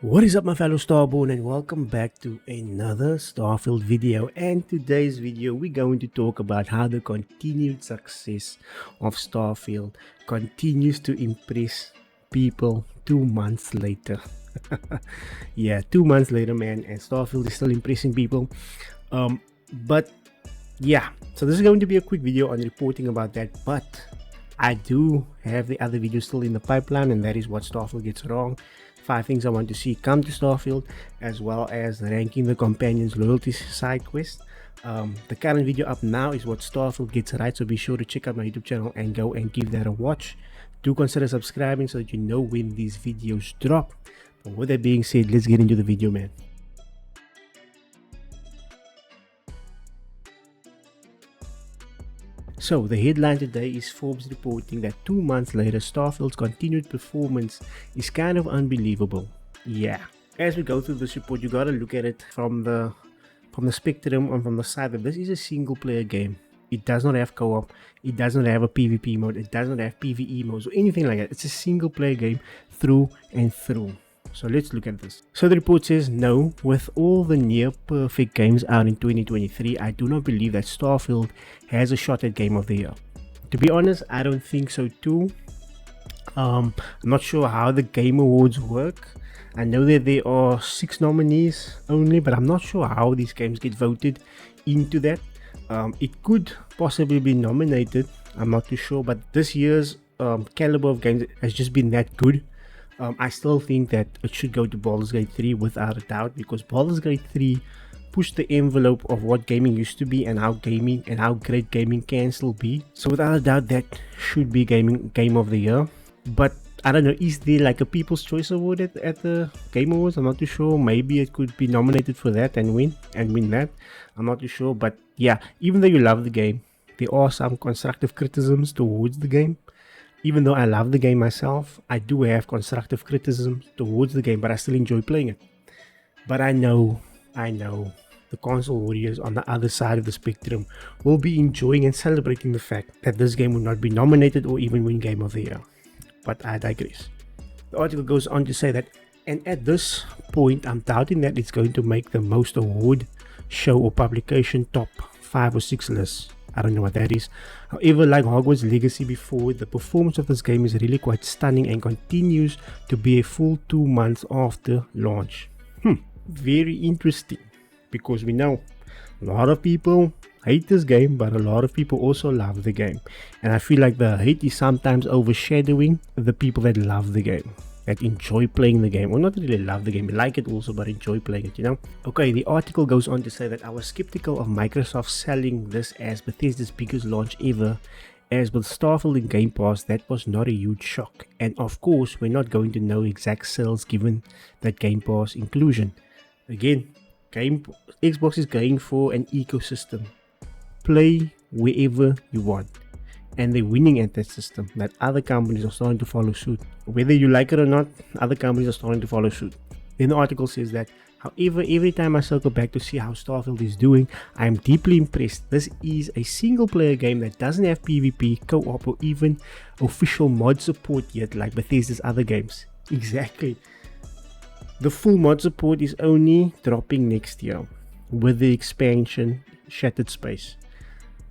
What is up, my fellow Starborn, and welcome back to another Starfield video. And today's video we're going to talk about how the continued success of Starfield continues to impress people 2 months later. Yeah, 2 months later, man, and Starfield is still impressing people. But yeah, so this is going to be a quick video on reporting about that, but I do have the other video still in the pipeline, and that is what Starfield gets wrong. 5 things I want to see come to Starfield, as well as ranking the companions loyalty side quest. The current video up now is what Starfield gets right, so be sure to check out my YouTube channel and go and give that a watch. Do consider subscribing so that you know when these videos drop. But with that being said, let's get into the video, man. So the headline today is Forbes reporting that 2 months later, Starfield's continued performance is kind of unbelievable. Yeah, as we go through this report, you gotta look at it from the spectrum and from the side that this is a single player game. It does not have co-op, it does not have a PvP mode, it does not have PvE modes or anything like that. It's a single player game through and through. So let's look at this. So the report says, no, with all the near perfect games out in 2023, I do not believe that Starfield has a shot at Game of the Year. To be honest, I don't think so too. I'm not sure how the Game Awards work. I know that there are 6 nominees only, but I'm not sure how these games get voted into that. It could possibly be nominated, I'm not too sure, but this year's caliber of games has just been that good. I still think that it should go to Baldur's Gate 3 without a doubt, because Baldur's Gate 3 pushed the envelope of what gaming used to be and how great gaming can still be. So without a doubt, that should be Game of the Year. But I don't know, is there like a People's Choice Award at the Game Awards? I'm not too sure. Maybe it could be nominated for that and win that. I'm not too sure. But yeah, even though you love the game, there are some constructive criticisms towards the game. Even though I love the game myself, I do have constructive criticism towards the game, but I still enjoy playing it. But I know the console warriors on the other side of the spectrum will be enjoying and celebrating the fact that this game will not be nominated or even win Game of the Year. But I digress. The article goes on to say that, and at this point, I'm doubting that it's going to make the most award show or publication top 5 or 6 lists. I don't know what that is. However, like Hogwarts Legacy before, the performance of this game is really quite stunning and continues to be a full 2 months after launch. Very interesting, because we know a lot of people hate this game, but a lot of people also love the game. And I feel like the hate is sometimes overshadowing the people that love the game, that enjoy playing the game, or not really love the game, like it also, but enjoy playing it, you know. Okay, the article goes on to say that I was skeptical of Microsoft selling this as Bethesda's biggest launch ever, as with Starfield in Game Pass, that was not a huge shock. And of course, we're not going to know exact sales given that Game Pass inclusion. Again, Xbox is going for an ecosystem. Play wherever you want. And they're winning at that system that other companies are starting to follow suit. Whether you like it or not, other companies are starting to follow suit. Then the article says that, however, every time I circle back to see how Starfield is doing, I am deeply impressed. This is a single player game that doesn't have PvP, co-op, or even official mod support yet, like Bethesda's other games. Exactly. The full mod support is only dropping next year with the expansion Shattered Space.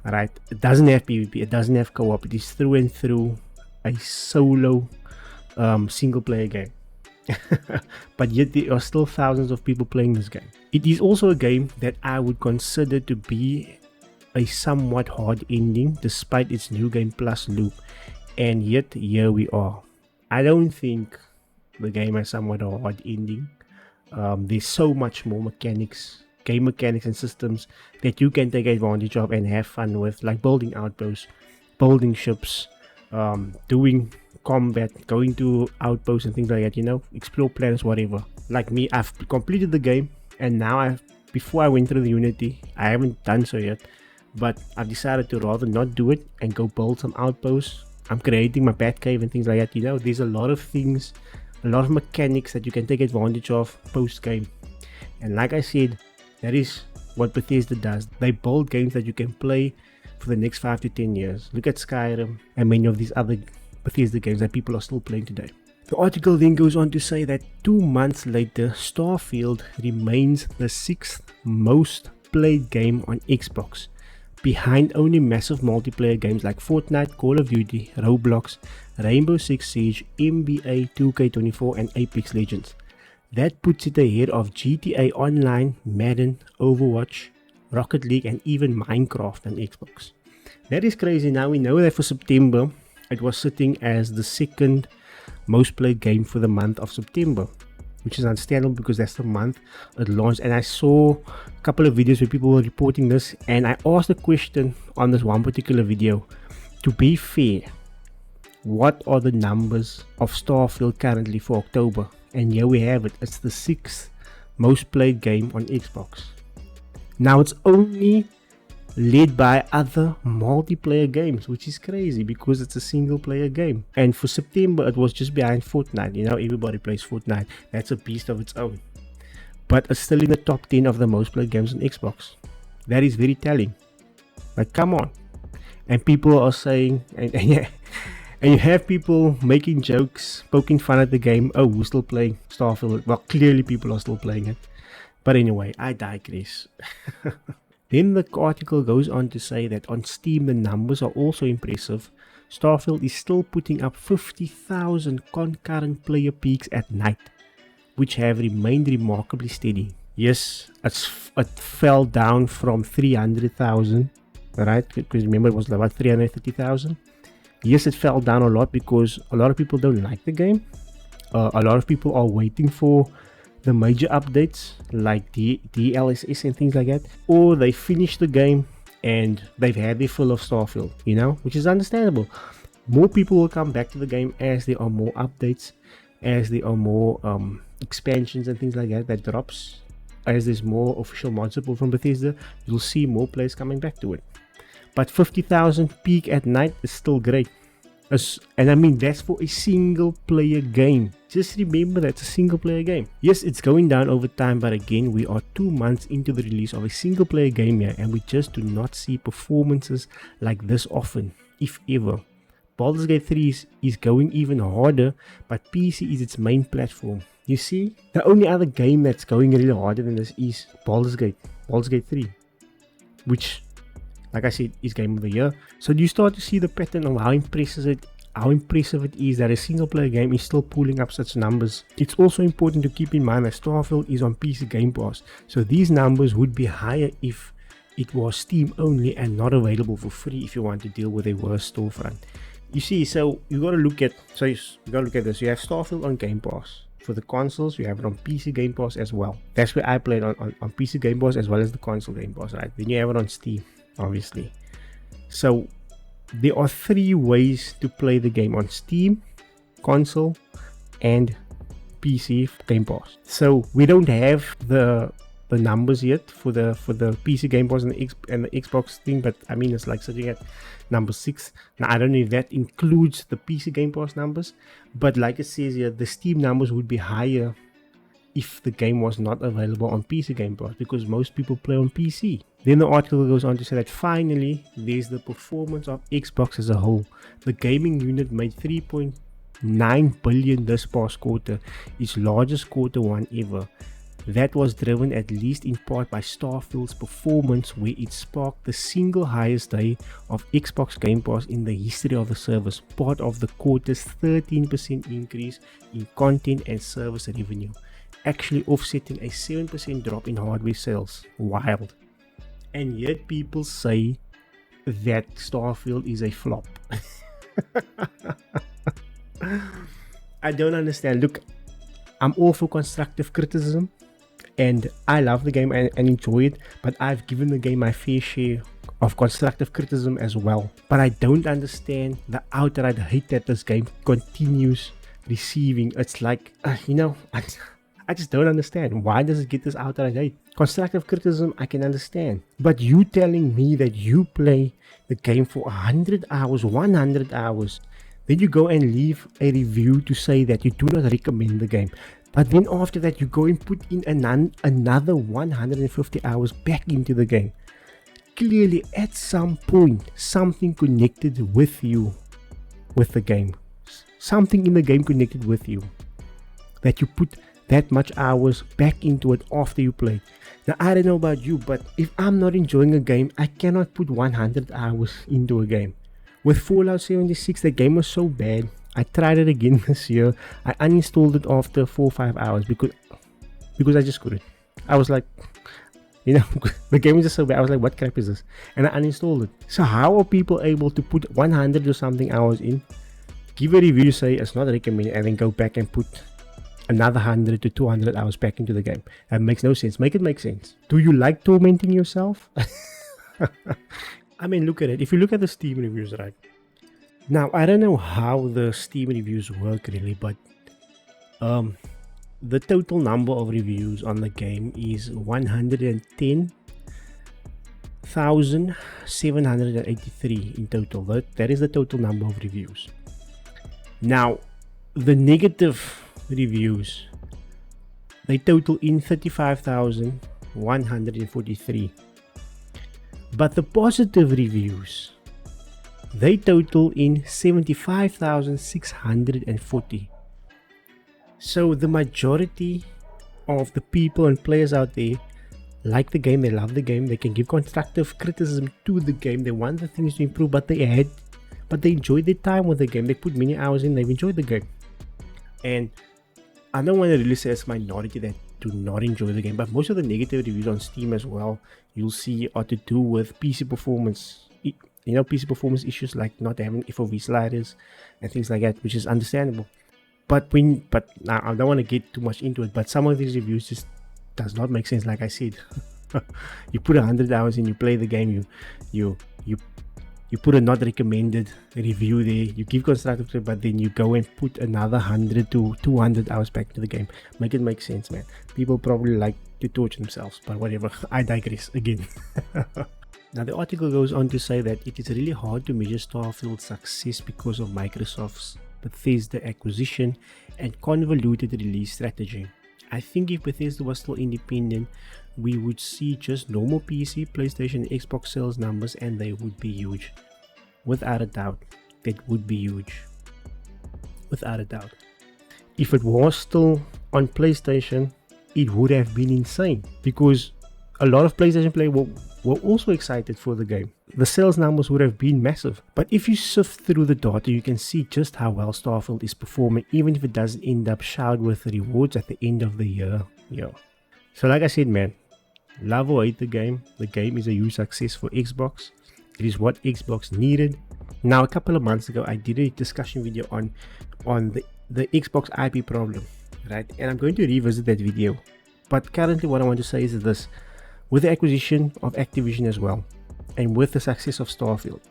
Alright, it doesn't have PvP, it doesn't have co-op, it is through and through a solo single player game. But yet there are still thousands of people playing this game. It is also a game that I would consider to be a somewhat hard ending despite its new game plus loop, and yet here we are. I don't think the game has somewhat a hard ending. There's so much more game mechanics and systems that you can take advantage of and have fun with, like building outposts, building ships, doing combat, going to outposts and things like that, you know, explore planets, whatever. Like me, I've completed the game, and now before I went through the Unity, I haven't done so yet, but I've decided to rather not do it and go build some outposts. I'm creating my Batcave and things like that, you know. There's a lot of things, a lot of mechanics that you can take advantage of post game. And like I said, that is what Bethesda does. They build games that you can play for the next 5 to 10 years. Look at Skyrim and many of these other Bethesda games that people are still playing today. The article then goes on to say that 2 months later, Starfield remains the 6th most played game on Xbox, behind only massive multiplayer games like Fortnite, Call of Duty, Roblox, Rainbow Six Siege, NBA 2K24 and Apex Legends. That puts it ahead of GTA Online, Madden, Overwatch, Rocket League and even Minecraft on Xbox. That is crazy. Now we know that for September it was sitting as the second most played game for the month of September, which is understandable because that's the month it launched. And I saw a couple of videos where people were reporting this, and I asked a question on this one particular video. To be fair, what are the numbers of Starfield currently for October? And here we have it. It's the 6th most played game on Xbox. Now it's only led by other multiplayer games, which is crazy because it's a single player game. And for September it was just behind Fortnite. You know, everybody plays Fortnite. That's a beast of its own, but it's still in the top 10 of the most played games on Xbox. That is very telling. Like, come on. And people are saying, and you have people making jokes, poking fun at the game. Oh, we're still playing Starfield. Well, clearly people are still playing it. But anyway, I digress. Then the article goes on to say that on Steam the numbers are also impressive. Starfield is still putting up 50,000 concurrent player peaks at night, which have remained remarkably steady. Yes, it fell down from 300,000, right? Because remember it was about 330,000. Yes, it fell down a lot because a lot of people don't like the game. A lot of people are waiting for the major updates like the DLSS and things like that, or they finish the game and they've had their fill of Starfield, you know, which is understandable. More people will come back to the game as there are more updates, as there are more expansions and things like that drops, as there's more official mod support from Bethesda. You'll see more players coming back to it. But 50,000 peak at night is still great. And I mean, that's for a single player game. Just remember that's a single player game. Yes, it's going down over time, but again, we are 2 months into the release of a single player game here, and we just do not see performances like this often, if ever. Baldur's Gate 3 is going even harder, but PC is its main platform. You see, the only other game that's going really harder than this is Baldur's Gate 3, which, like I said, is game of the year. So you start to see the pattern of how impressive it is that a single player game is still pulling up such numbers. It's also important to keep in mind that Starfield is on PC Game Pass, so these numbers would be higher if it was Steam only and not available for free if you want to deal with a worse storefront. You see, so you gotta look at this. You have Starfield on Game Pass. For the consoles, you have it on PC Game Pass as well. That's where I played on PC Game Pass as well as the console Game Pass, right? Then you have it on Steam, obviously. So there are 3 ways to play the game: on Steam, console, and PC Game Pass. So we don't have the numbers yet for the PC Game Pass and the Xbox thing, but I mean, it's like sitting at number 6. Now I don't know if that includes the PC Game Pass numbers, but like it says here, the Steam numbers would be higher if the game was not available on PC Game Pass, because most people play on PC. Then the article goes on to say that finally there's the performance of Xbox as a whole. The gaming unit made 3.9 billion this past quarter, its largest quarter one ever. That was driven at least in part by Starfield's performance, where it sparked the single highest day of Xbox Game Pass in the history of the service, part of the quarter's 13% increase in content and service revenue, actually offsetting a 7% drop in hardware sales. Wild. And yet people say that Starfield is a flop. I don't understand. Look, I'm all for constructive criticism, and I love the game and enjoy it, but I've given the game my fair share of constructive criticism as well. But I don't understand the outright hate that this game continues receiving. It's like, I just don't understand. Why does it get this outright hate? Constructive criticism, I can understand. But you telling me that you play the game for 100 hours, then you go and leave a review to say that you do not recommend the game. But then after that, you go and put in another 150 hours back into the game. Clearly, at some point, something connected with you, with the game. something in the game connected with you, that you put that much hours back into it after you play. Now, I don't know about you, but if I'm not enjoying a game, I cannot put 100 hours into a game. With Fallout 76, the game was so bad. I tried it again this year. I uninstalled it after 4 or 5 hours because I just couldn't. I was like, you know, the game was just so bad. I was like, what crap is this? And I uninstalled it. So how are people able to put 100 or something hours in, give a review, say it's not recommended, and then go back and put another 100 to 200 hours back into the game? That makes no sense. Make it make sense. Do you like tormenting yourself? I mean, look at it. If you look at the Steam reviews, right? Now, I don't know how the Steam reviews work really, but the total number of reviews on the game is 110,783 in total. That is the total number of reviews. Now, the negative reviews, they total in 35,143. But the positive reviews, they total in 75,640. So the majority of the people and players out there like the game, they love the game, they can give constructive criticism to the game, they want the things to improve, but they enjoyed their time with the game, they put many hours in, they've enjoyed the game. And I don't want to really say it's a minority that do not enjoy the game, but most of the negative reviews on Steam as well, you'll see, are to do with PC performance. You know, PC performance issues like not having FOV sliders and things like that, which is understandable. But now I don't want to get too much into it, but some of these reviews just does not make sense. Like I said, you put 100 hours in, you play the game, you put a not recommended review there, you give constructive criticism, but then you go and put another 100 to 200 hours back to the game. Make it make sense, man. People probably like to torture themselves, but whatever. I digress again. Now, the article goes on to say that it is really hard to measure Starfield's success because of Microsoft's Bethesda acquisition and convoluted release strategy. I think if Bethesda was still independent, we would see just normal PC, PlayStation, and Xbox sales numbers, and they would be huge. Without a doubt, that would be huge. Without a doubt. If it was still on PlayStation, it would have been insane, because a lot of PlayStation players were also excited for the game. The sales numbers would have been massive. But if you sift through the data, you can see just how well Starfield is performing, even if it doesn't end up showered with rewards at the end of the year. Yeah. So like I said, man, love or hate the game is a huge success for Xbox. It is what Xbox needed. Now, a couple of months ago, I did a discussion video on the Xbox IP problem, right? And I'm going to revisit that video. But currently what I want to say is this. With the acquisition of Activision as well, and with the success of Starfield,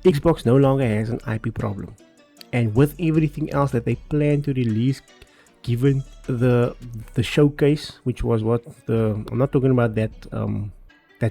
Xbox no longer has an IP problem. And with everything else that they plan to release, given the showcase, which was I'm not talking about that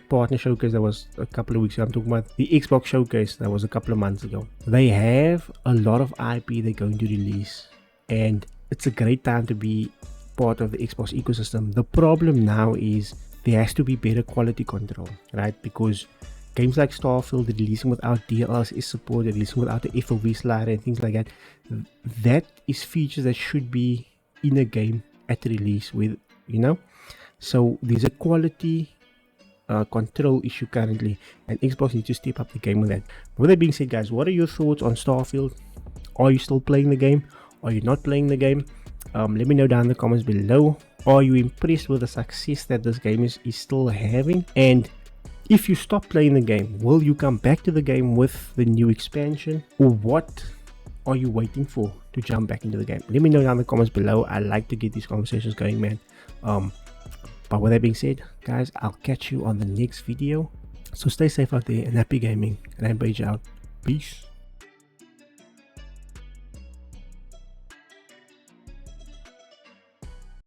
partner showcase that was a couple of weeks ago, I'm talking about the Xbox showcase that was a couple of months ago. They have a lot of IP they're going to release, and it's a great time to be part of the Xbox ecosystem. The problem now is there has to be better quality control, right? Because games like Starfield, releasing without DLSS support, releasing without the FOV slider and things like that, that is features that should be in a game at release, with, you know. So there's a quality control issue currently, and Xbox needs to step up the game with that. With that being said, guys, what are your thoughts on Starfield? Are you still playing the game? Are you not playing the game? Let me know down in the comments below. Are you impressed with the success that this game is still having? And if you stop playing the game, will you come back to the game with the new expansion? Or what are you waiting for to jump back into the game? Let me know down in the comments below. I like to get these conversations going, man. But with that being said, guys, I'll catch you on the next video. So stay safe out there and happy gaming. Rampage out. Peace.